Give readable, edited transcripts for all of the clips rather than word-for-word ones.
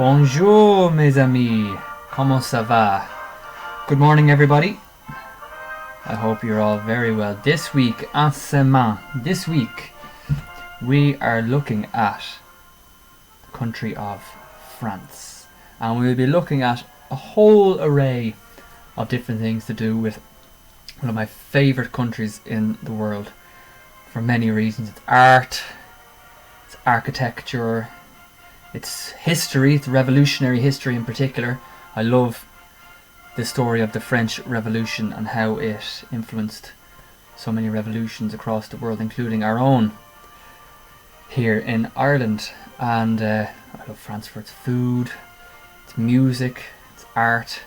Bonjour mes amis, comment ça va? Good morning everybody. I hope you're all very well. This week, this week, we are looking at the country of France. And we'll be looking at a whole array of different things to do with one of my favourite countries in the world for many reasons. It's art, it's architecture, it's history, it's revolutionary history in particular. I love the story of the French Revolution and how it influenced so many revolutions across the world, including our own here in Ireland. And I love France for its food, its music, its art.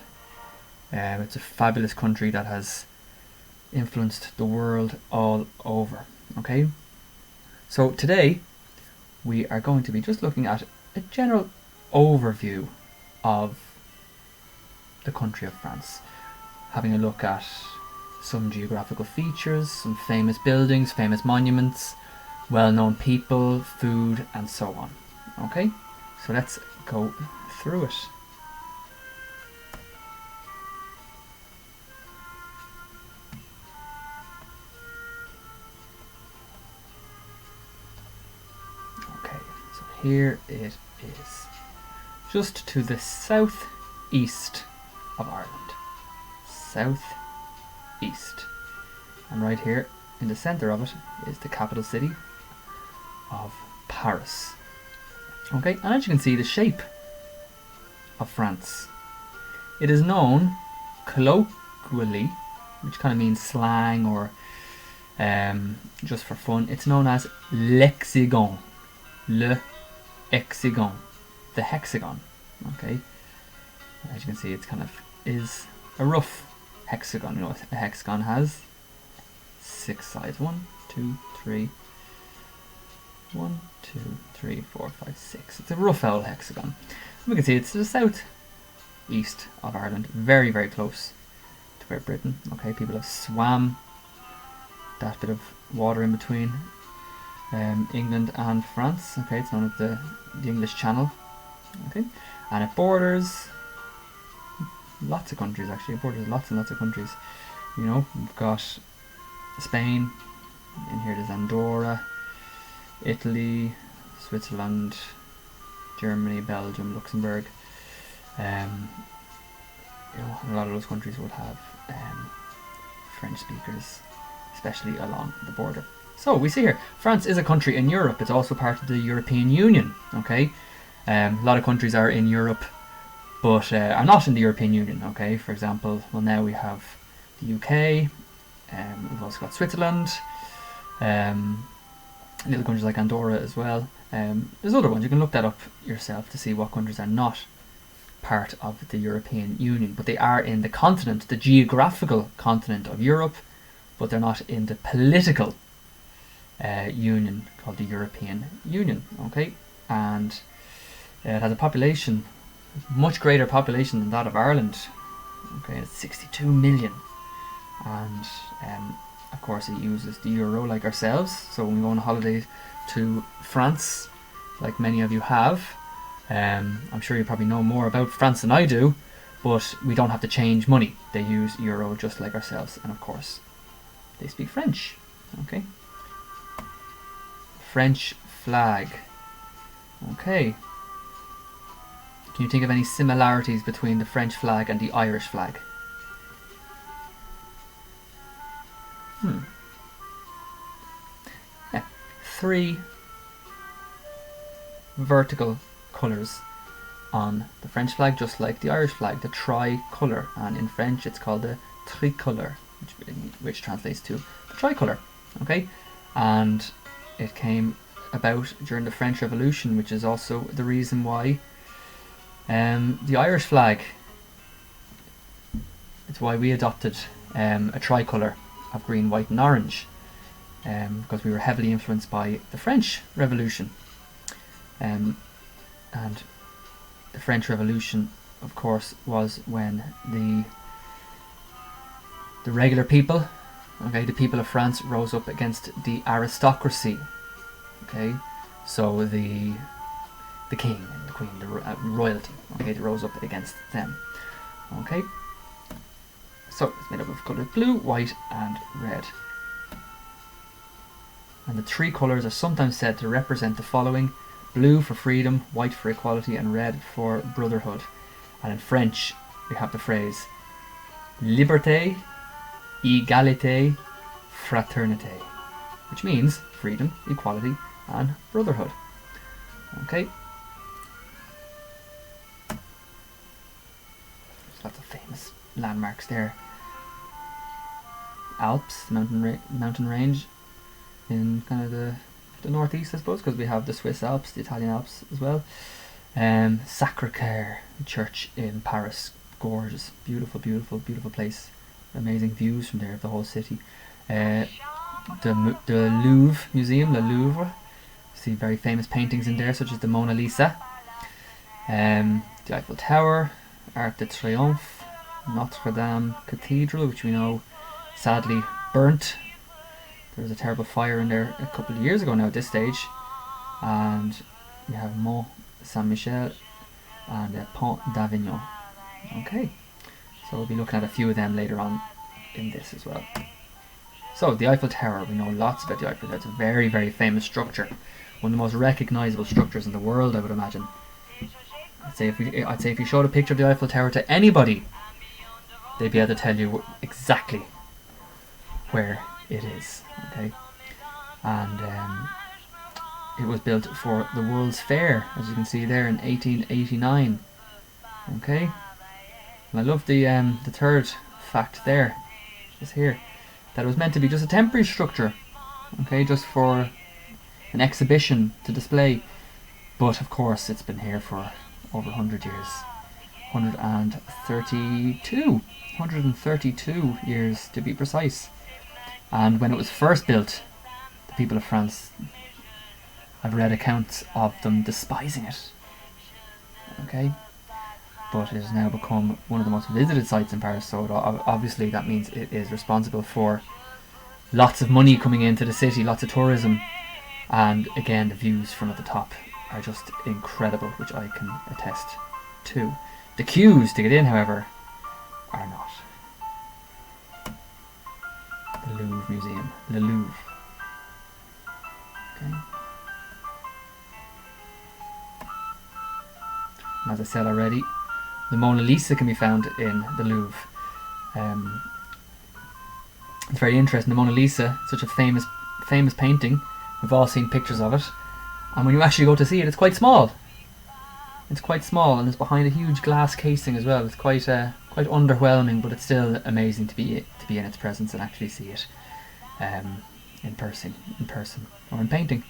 It's a fabulous country that has influenced the world all over. Okay, so today we are going to be just looking at a general overview of the country of France, having a look at some geographical features, some famous buildings, famous monuments, well-known people, food, and so on. Okay, so let's go through it. Okay, so here it is, just to the southeast of Ireland. Southeast. And right here in the centre of it is the capital city of Paris. Okay, and as you can see, the shape of France. It is known colloquially, which kind of means slang or just for fun, it's known as l'hexagon. Le hexagon. The hexagon. Okay. As you can see, it's kind of is a rough hexagon. You know what a hexagon has? 6 sides. 1, 2, 3. 1, 2, 3, 4, 5, 6. It's a rough old hexagon. And we can see it's to the south east of Ireland, very, very close to Great Britain. Okay, people have swam that bit of water in between England and France. Okay, it's known as the English Channel. Okay, and it borders lots of countries. Actually, it borders lots and lots of countries. You know, we've got Spain, in here there's Andorra, Italy, Switzerland, Germany, Belgium, Luxembourg. You know, a lot of those countries will have French speakers, especially along the border. So we see here, France is a country in Europe. It's also part of the European Union. Okay, a lot of countries are in Europe, but are not in the European Union. Okay, for example, well, now we have the UK. We've also got Switzerland. Little countries like Andorra as well. There's other ones. You can look that up yourself to see what countries are not part of the European Union, but they are in the continent, the geographical continent of Europe, but they're not in the political union called the European Union. Okay, and it has a population, much greater population than that of Ireland. Okay, it's 62 million, and of course it uses the euro like ourselves. So when we go on holiday to France, like many of you have, I'm sure you probably know more about France than I do, but we don't have to change money. They use euro just like ourselves, and of course they speak French. Okay, French flag. Okay, can you think of any similarities between the French flag and the Irish flag? Yeah, 3 vertical colours on the French flag, just like the Irish flag, the tricolour, and in French it's called the tricolore, which translates to the tricolour. Okay, and it came about during the French Revolution, which is also the reason why the Irish flag, it's why we adopted a tricolour of green, white and orange, because we were heavily influenced by the French Revolution. And the French Revolution, of course, was when the regular people, okay, the people of France rose up against the aristocracy. Okay, so the king and the Queen, the royalty. Okay, that rose up against them. Okay, so it's made up of colours blue, white, and red. And the three colours are sometimes said to represent the following: blue for freedom, white for equality, and red for brotherhood. And in French, we have the phrase liberté, égalité, fraternité, which means freedom, equality, and brotherhood. Okay. There's lots of famous landmarks there. Alps, mountain range in kind of the northeast, I suppose, because we have the Swiss Alps, the Italian Alps as well. Sacre Coeur church in Paris, gorgeous, beautiful, beautiful, beautiful place. Amazing views from there of the whole city. The Louvre museum, the Louvre. See very famous paintings in there, such as the Mona Lisa. The Eiffel Tower, Arc de Triomphe, Notre Dame Cathedral, which we know sadly burnt. There was a terrible fire in there a couple of years ago now at this stage. And we have Mont St Michel and Pont d'Avignon. Okay, so we'll be looking at a few of them later on in this as well. So the Eiffel Tower, we know lots about the Eiffel Tower. It's a very, very famous structure. One of the most recognisable structures in the world, I would imagine. I'd say if you showed a picture of the Eiffel Tower to anybody, they'd be able to tell you exactly where it is. Okay, and it was built for the World's Fair, as you can see there, in 1889. Okay, and I love the third fact there, is here, that it was meant to be just a temporary structure. Okay, just for an exhibition to display, but of course it's been here for over 100 years. 132 years to be precise. And when it was first built, the people of France, I've read accounts of them despising it. Okay, but it has now become one of the most visited sites in Paris, so obviously that means it is responsible for lots of money coming into the city, lots of tourism, and again the views from at the top are just incredible, which I can attest to. The queues to get in, however, are not. The Louvre Museum, the Louvre. Okay. And as I said already, the Mona Lisa can be found in the Louvre. It's very interesting. The Mona Lisa, such a famous painting. We've all seen pictures of it, and when you actually go to see it, it's quite small. It's quite small, and it's behind a huge glass casing as well. It's quite underwhelming, but it's still amazing to be in its presence and actually see it in person, or in painting.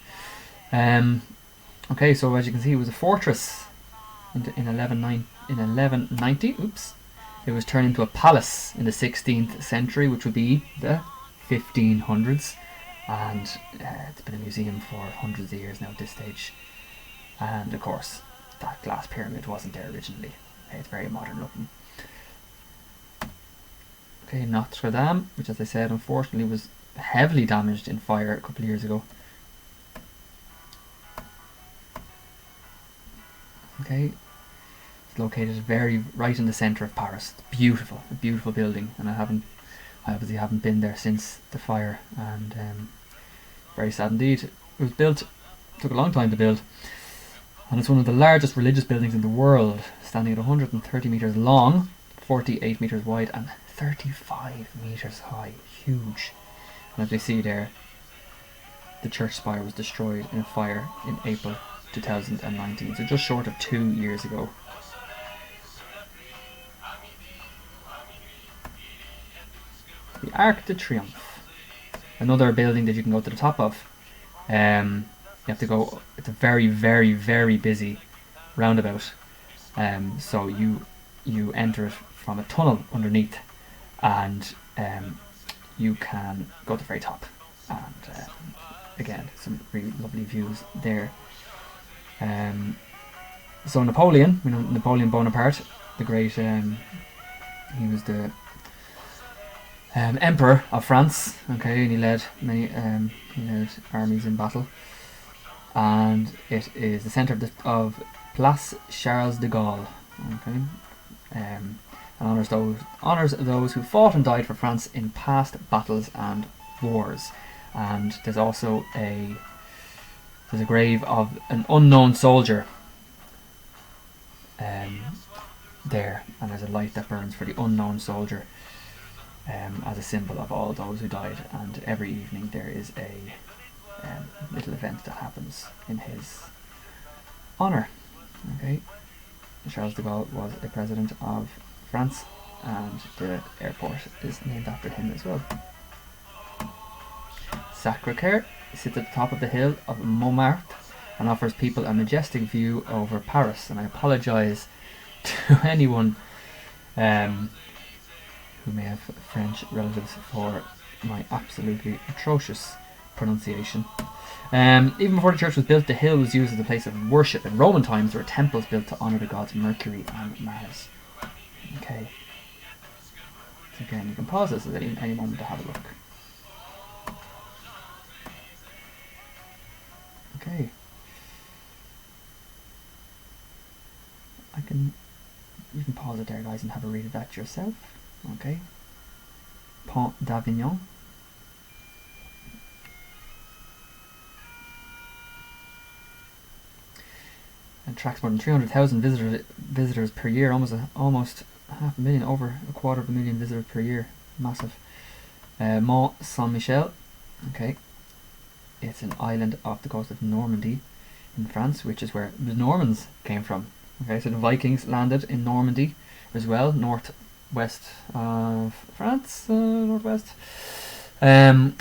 Okay, so as you can see, it was a fortress in 1190. Oops, it was turned into a palace in the 16th century, which would be the 1500s, and it's been a museum for hundreds of years now at this stage. And of course, that glass pyramid wasn't there originally. It's very modern looking. Okay, Notre Dame, which, as I said, unfortunately was heavily damaged in fire a couple of years ago. Okay, it's located right in the centre of Paris. It's beautiful, a beautiful building, and I obviously haven't been there since the fire, and very sad indeed. It was built, took a long time to build, and it's one of the largest religious buildings in the world, standing at 130 metres long, 48 metres wide, and 35 metres high. Huge. And as you see there, the church spire was destroyed in a fire in April 2019, so just short of 2 years ago. The Arc de Triomphe, another building that you can go to the top of. You have to go, it's a very, very, very busy roundabout. So you enter it from a tunnel underneath, and you can go to the very top. And again, some really lovely views there. So Napoleon, Napoleon Bonaparte, the great, he was the Emperor of France. Okay, and he led many armies in battle, and it is the centre of Place Charles de Gaulle. Okay, and honours those who fought and died for France in past battles and wars. And there's also a grave of an unknown soldier there, and there's a light that burns for the unknown soldier as a symbol of all those who died. And every evening there is a little event that happens in his honour. Okay, Charles de Gaulle was a president of France, and the airport is named after him as well. Sacre Coeur sits at the top of the hill of Montmartre and offers people a majestic view over Paris. And I apologise to anyone who may have French relatives for my absolutely atrocious pronunciation. Even before the church was built, the hill was used as a place of worship. In Roman times, there were temples built to honour the gods Mercury and Mars. Okay. So again, you can pause this at any moment to have a look. Okay. You can pause it there, guys, and have a read of that yourself. Okay. Pont d'Avignon. Attracts more than 300,000 visitors per year, almost 500,000, over 250,000 visitors per year. Massive. Mont St Michel. Okay. It's an island off the coast of Normandy in France, which is where the Normans came from. Okay, so the Vikings landed in Normandy as well, northwest of France, northwest. And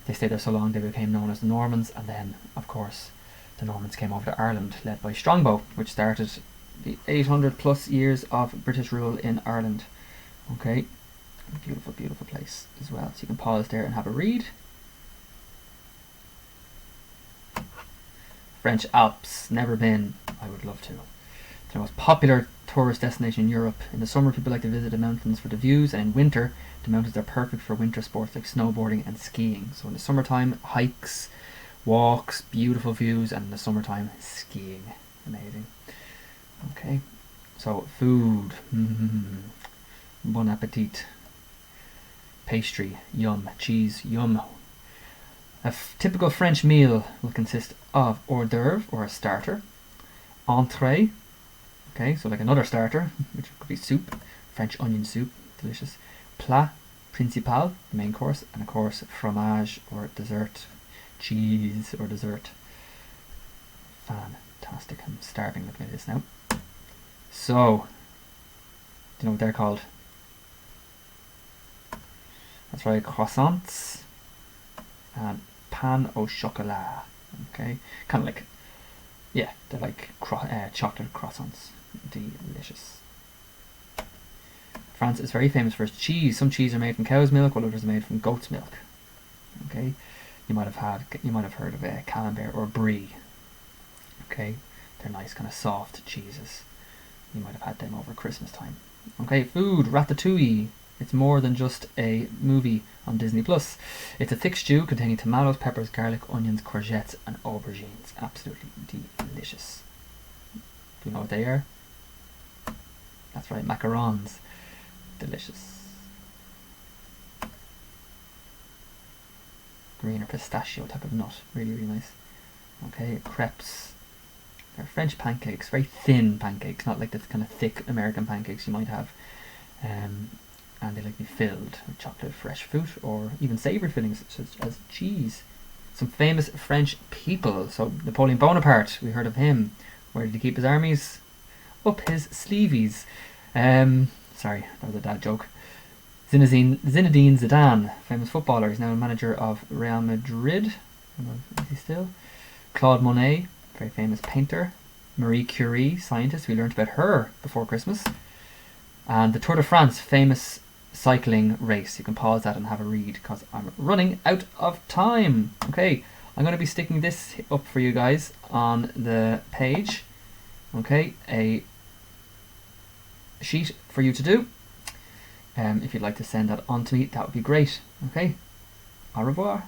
they stayed there so long they became known as the Normans, and then, of course, the Normans came over to Ireland, led by Strongbow, which started the 800 plus years of British rule in Ireland. Okay, beautiful, beautiful place as well. So you can pause there and have a read. French Alps, never been. I would love to. It's the most popular tourist destination in Europe. In the summer, people like to visit the mountains for the views, and in winter, the mountains are perfect for winter sports like snowboarding and skiing. So in the summertime, hikes, walks, beautiful views, and in the summertime, skiing. Amazing. Okay, so food. Bon appetit. Pastry, yum. Cheese, yum. A typical French meal will consist of hors d'oeuvre, or a starter, entree, okay, so like another starter, which could be soup, French onion soup, delicious, plat principal, the main course, and of course fromage, or dessert, cheese or dessert. Fantastic. I'm starving looking at this now. So, do you know what they're called? That's right, croissants and pain au chocolat. Okay, kind of like, yeah, they're like chocolate croissants. Delicious. France is very famous for its cheese. Some cheese are made from cow's milk, while others are made from goat's milk. Okay, you might have heard of Camembert or Brie. Okay, they're nice, kind of soft cheeses. You might have had them over Christmas time. Okay, food, ratatouille. It's more than just a movie on Disney Plus. It's a thick stew containing tomatoes, peppers, garlic, onions, courgettes, and aubergines. Absolutely delicious. Do you know what they are? That's right, macarons. Delicious. Green or pistachio type of nut. Really, really nice. Okay, crepes. They're French pancakes, very thin pancakes, not like the kind of thick American pancakes you might have. And they like to be filled with chocolate, fresh fruit, or even savoury fillings such as cheese. Some famous French people. So Napoleon Bonaparte, we heard of him. Where did he keep his armies? Up his sleeveys. Sorry, that was a dad joke. Zinedine Zidane, famous footballer. He's now a manager of Real Madrid. Is he still? Claude Monet, very famous painter. Marie Curie, scientist. We learned about her before Christmas. And the Tour de France, famous cycling race. You can pause that and have a read because I'm running out of time. Okay, I'm going to be sticking this up for you guys on the page. Okay, a sheet for you to do. If you'd like to send that on to me, that would be great. Okay, au revoir.